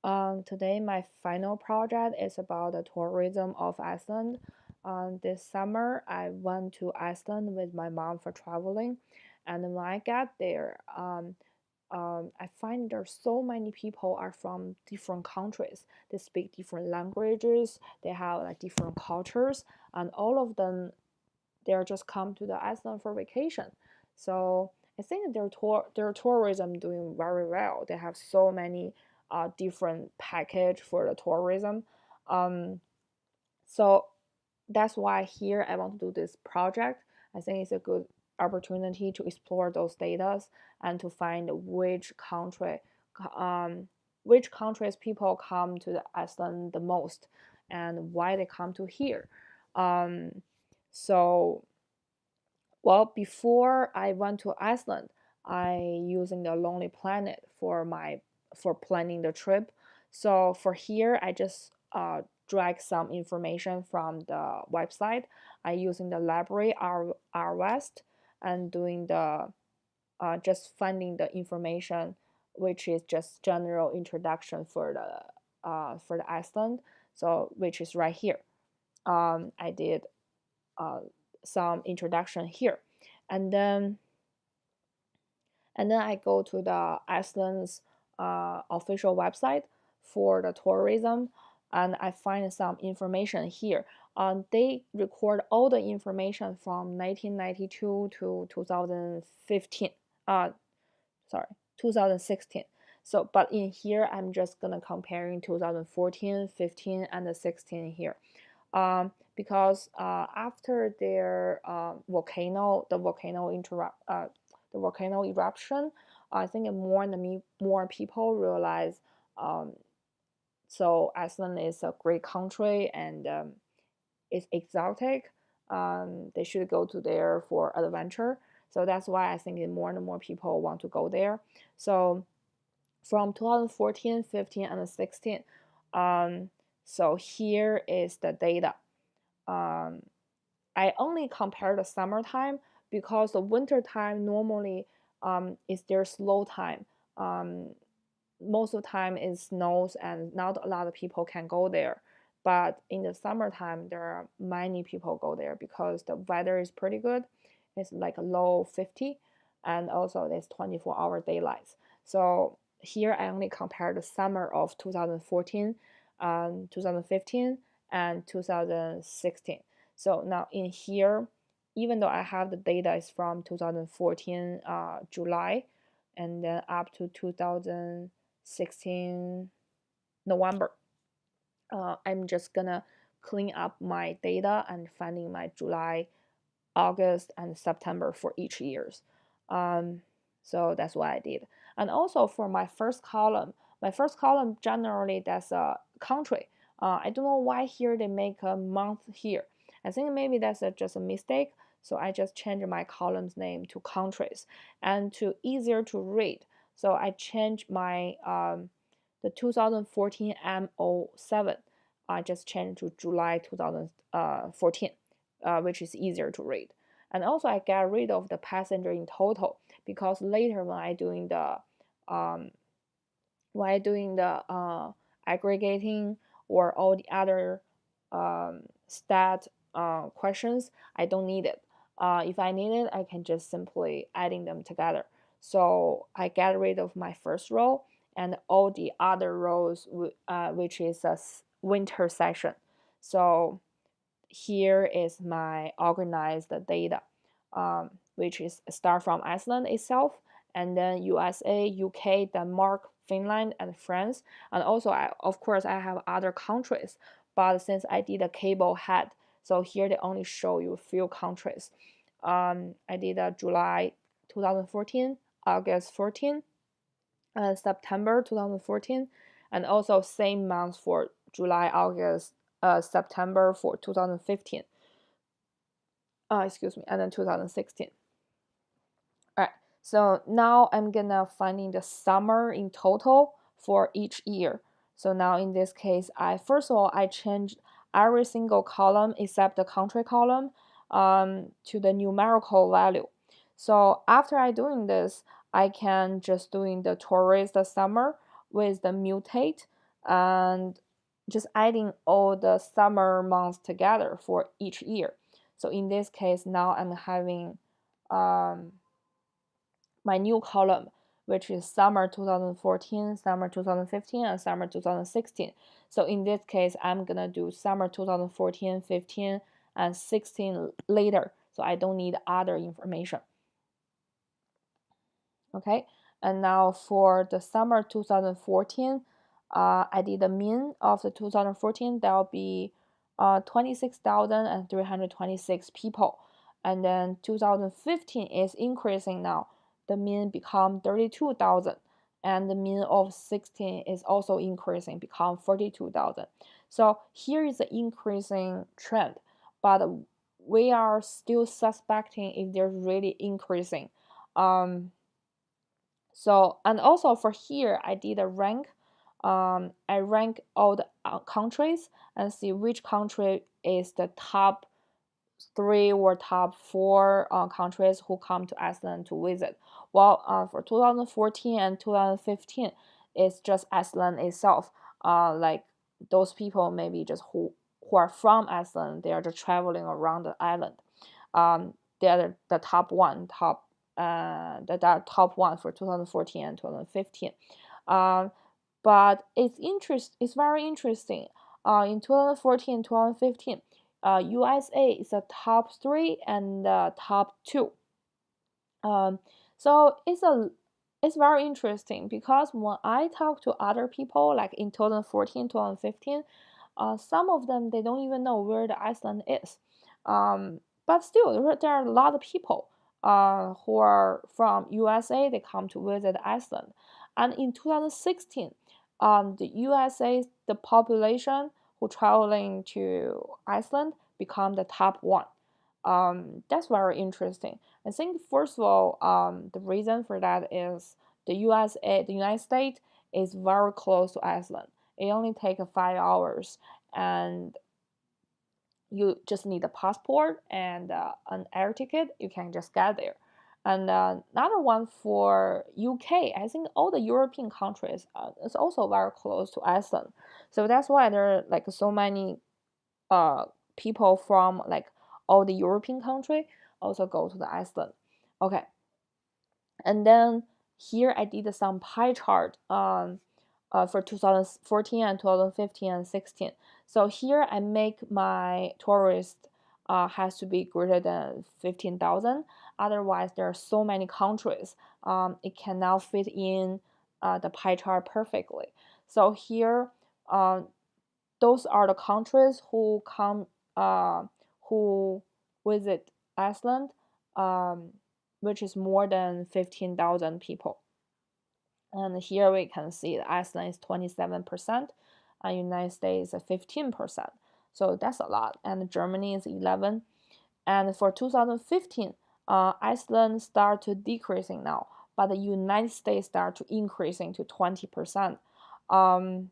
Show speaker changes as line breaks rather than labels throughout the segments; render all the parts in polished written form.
Today, my final project is about the tourism of Iceland. This summer, I went to Iceland with my mom for traveling, and when I got there, I find there's so many people are from different countries. They speak different languages. They have like different cultures, and all of them they're just come to the Iceland for vacation. So I think their tourism doing very well. They have so many different package for the tourism. Um, so that's why here I want to do this project. I think it's a good opportunity to explore those data and to find um, which countries people come to the Iceland the most and why they come to here. Um, so before I went to Iceland, I using the Lonely Planet for planning the trip. So for here, I just drag some information from the website. I using the library R West and doing the just finding the information, which is just general introduction for the Iceland. So which is right here. I did uh, some introduction here, and then I go to the Iceland's official website for the tourism, and I find some information here. They record all the information from 1992 to 2015. Sorry, 2016. So, but in here, I'm just gonna comparing 2014, 15, and the 16 here. Because after their the volcano eruption, I think more and more people realize so Iceland is a great country and it's exotic. They should go to there for adventure. So that's why I think more and more people want to go there. So from 2014, 15, and 16, so here is the data. Um, I only compare the summertime because the winter time normally is their slow time. Um, Most of the time it snows and not a lot of people can go there. But in the summertime, there are many people go there because the weather is pretty good. It's like a low 50, and also there's 24-hour daylight. So here I only compare the summer of 2014, 2015, and 2016. So now in here, even though I have the data is from 2014 July, and then up to 2016 November, I'm just gonna clean up my data and finding my July, August, and September for each years. Um, so that's what I did. And also for my first column generally that's a country. I don't know why here they make a month here. I think maybe that's just a mistake. So I just changed my column's name to countries and to easier to read. So I changed my the 2014 M07. I just changed to July 2014, which is easier to read. And also I get rid of the passenger in total because later um, when I doing the aggregating or all the other stat questions, I don't need it. If I need it, I can just simply adding them together. So I get rid of my first row and all the other rows, which is a winter session. So here is my organized data, which is start from Iceland itself, and then USA, UK, Denmark, Finland, and France. And also, of course, I have other countries, but since I did a cable head, so here they only show you a few countries. I did a July 2014, August 14, and September 2014, and also same month for July, August, September for 2015. Excuse me, and then 2016. All right, so now I'm gonna finding the summer in total for each year. So now in this case, I first of all I changed every single column except the country column to the numerical value. So after I doing this, I can just doing the tourist summer with the mutate and just adding all the summer months together for each year. So in this case, now I'm having my new column, which is summer 2014, summer 2015, and summer 2016. So in this case, I'm gonna do summer 2014, 15, and 16 later. So I don't need other information. Okay, and now for the summer 2014, I did the mean of the 2014. That will be 26,326 people, and then 2015 is increasing now. The mean become 32,000, and the mean of 16 is also increasing, become 42,000. So here is the increasing trend, but we are still suspecting if they're really increasing. So, and also for here, I did a rank. I rank all the countries and see which country is the top 3 or top 4 countries who come to Iceland to visit. Well, for 2014 and 2015, it's just Iceland itself. Like those people maybe just who are from Iceland, they are just traveling around the island. They're the top top one for 2014 and 2015. But it's very interesting. In 2014 and 2015, USA is the top 3 and the top 2. So it's very interesting because when I talk to other people, like in 2014, 2015, some of them they don't even know where the Iceland is. But still, there are a lot of people who are from USA. They come to visit Iceland, and in 2016, the USA the population who traveling to Iceland become the top 1. That's very interesting. I think first of all, the reason for that is the United States, is very close to Iceland. It only takes 5 hours, and you just need a passport and an air ticket. You can just get there. And another one for UK, I think all the European countries is also very close to Iceland. So that's why there are like so many people from like all the European country also go to the Iceland. Okay, and then here I did some pie chart for 2014 and 2015 and 16. So here I make my tourist has to be greater than 15,000. Otherwise, there are so many countries. It cannot fit in the pie chart perfectly. So here, those are the countries who come who visit Iceland, which is more than 15,000 people. And here we can see that Iceland is 27%, and United States is 15%. So that's a lot. And Germany is 11. And for 2015, Iceland start to decreasing now, but the United States start to increasing to 20%. And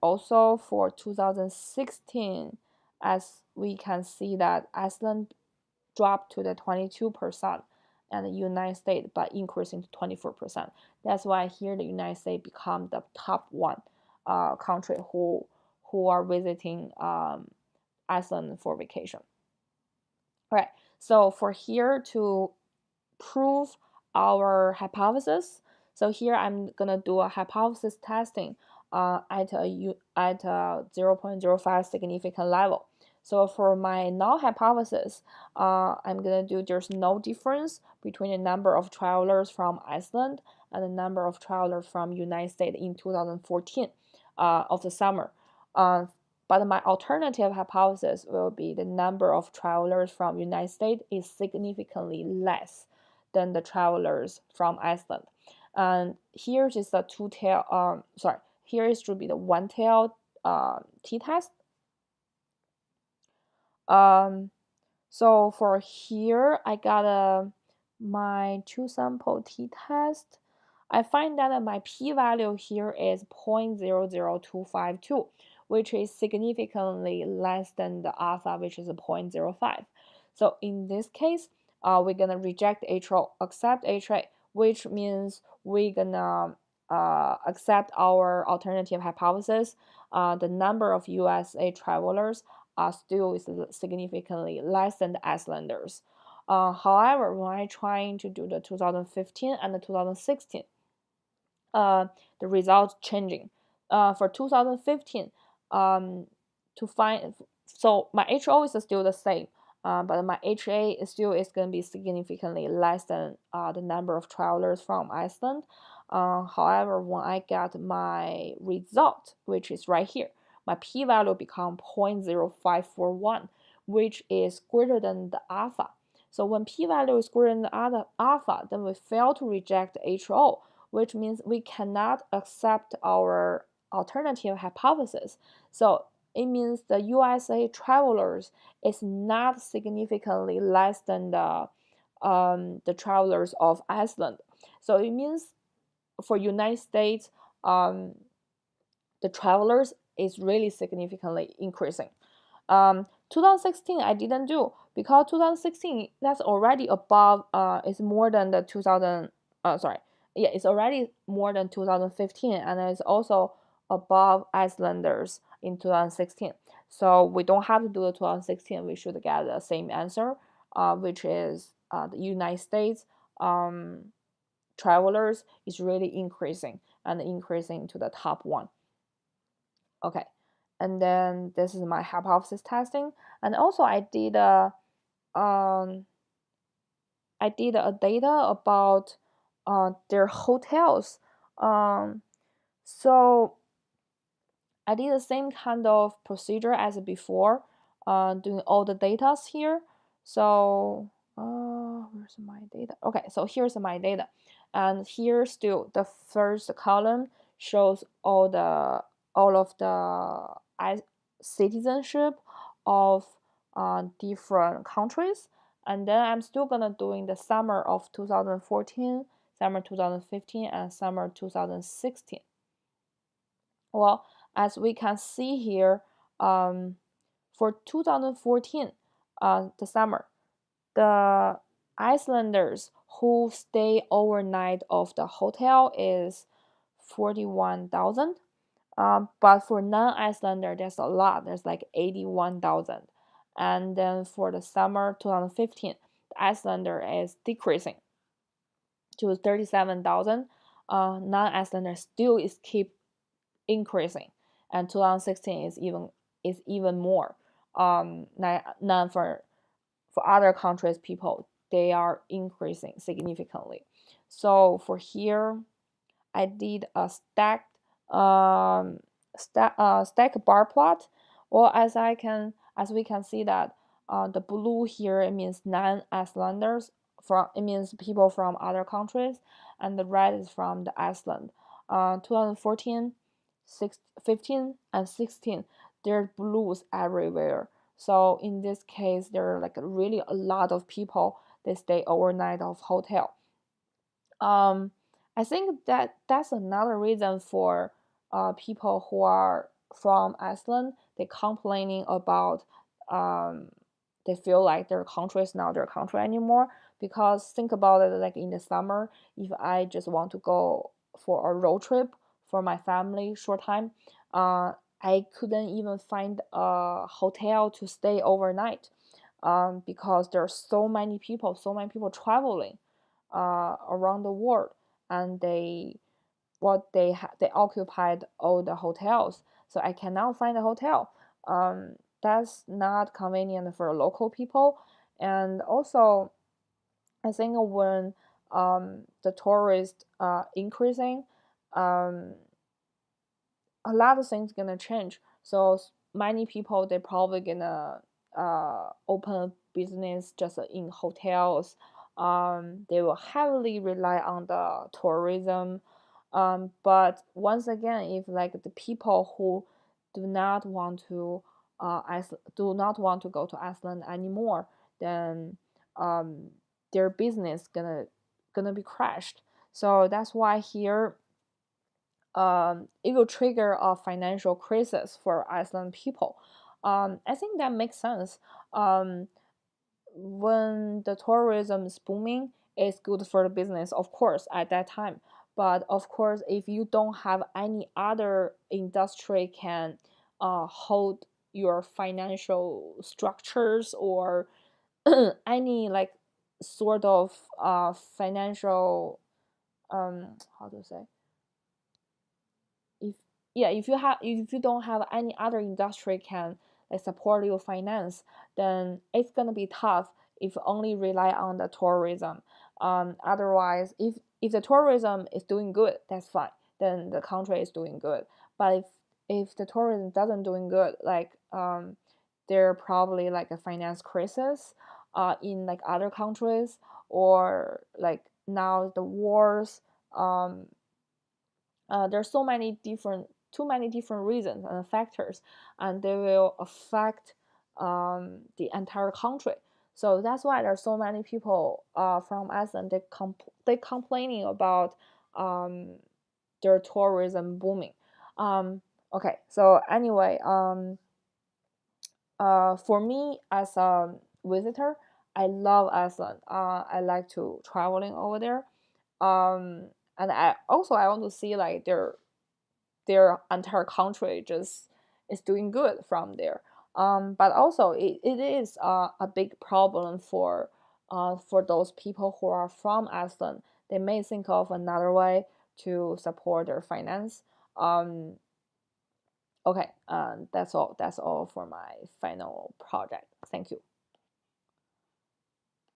also for 2016, as we can see that Iceland dropped to the 22%, and the United States but increasing to 24%. That's why here the United States become the top 1 country who are visiting Iceland for vacation. All right, so for here to prove our hypothesis, so here I'm gonna do a hypothesis testing at a 0.05 significant level. So for my null hypothesis, I'm gonna do there's no difference between the number of travelers from Iceland and the number of travelers from United States in 2014 of the summer. But my alternative hypothesis will be the number of travelers from United States is significantly less than the travelers from Iceland. And here is the two-tail, here is should be the one-tail t-test. So for here, I got my 2-sample t-test. I find that my p-value here is 0.00252, which is significantly less than the alpha, which is 0.05. So in this case, we're gonna reject HO, accept HA, which means we're gonna accept our alternative hypothesis, the number of USA travelers are still significantly less than the Icelanders. However, when I trying to do the 2015 and the 2016, the results changing. For 2015, to find, so my HO is still the same, but my HA is going to be significantly less than the number of travelers from Iceland. However, when I get my result, which is right here, my p-value become 0.0541, which is greater than the alpha. So when p-value is greater than the alpha, then we fail to reject HO, which means we cannot accept our alternative hypothesis. So it means the USA travelers is not significantly less than the travelers of Iceland. So it means for United States, the travelers is really significantly increasing. 2016 I didn't do because 2016 that's already above. It's more than the 2000. It's already more than 2015, and it's also above Icelanders in 2016. So we don't have to do the 2016. We should get the same answer, which is the United States travelers is really increasing and increasing to the top one. Okay, and then this is my hypothesis testing, and also I did a data about their hotels. So I did the same kind of procedure as before, doing all the data here. So where's my data? Okay, so here's my data, and here still the first column shows all of the citizenship of different countries, and then I'm still gonna doing the summer of 2014, summer 2015, and summer 2016. Well, as we can see here, for 2014, the summer, the Icelanders who stay overnight of the hotel is 41,000. But for non-Icelander, there's a lot. There's like 81,000. And then for the summer 2015, the Icelander is decreasing to 37,000. Non-Icelander still is keep increasing, and 2016 is even more. None for other countries people, they are increasing significantly. So for here, I did a stack bar plot, or as we can see that the blue here, it means non-Icelanders, it means people from other countries, and the red is from the Iceland. 2014, 15, and 16, there's blues everywhere. So in this case, there are like really a lot of people they stay overnight of hotel. I think that's another reason for people who are from Iceland, they complaining about they feel like their country is not their country anymore. Because think about it, like in the summer, if I just want to go for a road trip for my family short time, I couldn't even find a hotel to stay overnight, because there are so many people traveling around the world, and they occupied all the hotels, so I cannot find a hotel. That's not convenient for local people. And also, I think when the tourists increasing, a lot of things gonna change. So many people they probably gonna open a business just in hotels. They will heavily rely on the tourism. But once again, if like the people who do not want to go to Iceland anymore, then their business gonna be crashed. So that's why here it will trigger a financial crisis for Iceland people. I think that makes sense. When the tourism is booming, it's good for the business, of course, at that time. But of course, if you don't have any other industry can hold your financial structures, or any like sort of financial, how to say, if yeah, if you don't have any other industry can like support your finance, then it's gonna be tough if you only rely on the tourism. Otherwise, if the tourism is doing good, that's fine, then the country is doing good. But if the tourism doesn't doing good, like there probably like a finance crisis in like other countries, or like now the wars. There's so many different too many different reasons and factors, and they will affect the entire country. So that's why there's so many people from Iceland, they complaining about um, their tourism booming. um, okay, so anyway, for me as a visitor, I love Iceland. I like to traveling over there. um, and I want to see like their entire country just is doing good from there. But also it is a big problem for those people who are from Iceland. They may think of another way to support their finance. Um, okay, that's all. That's all for my final project. Thank you.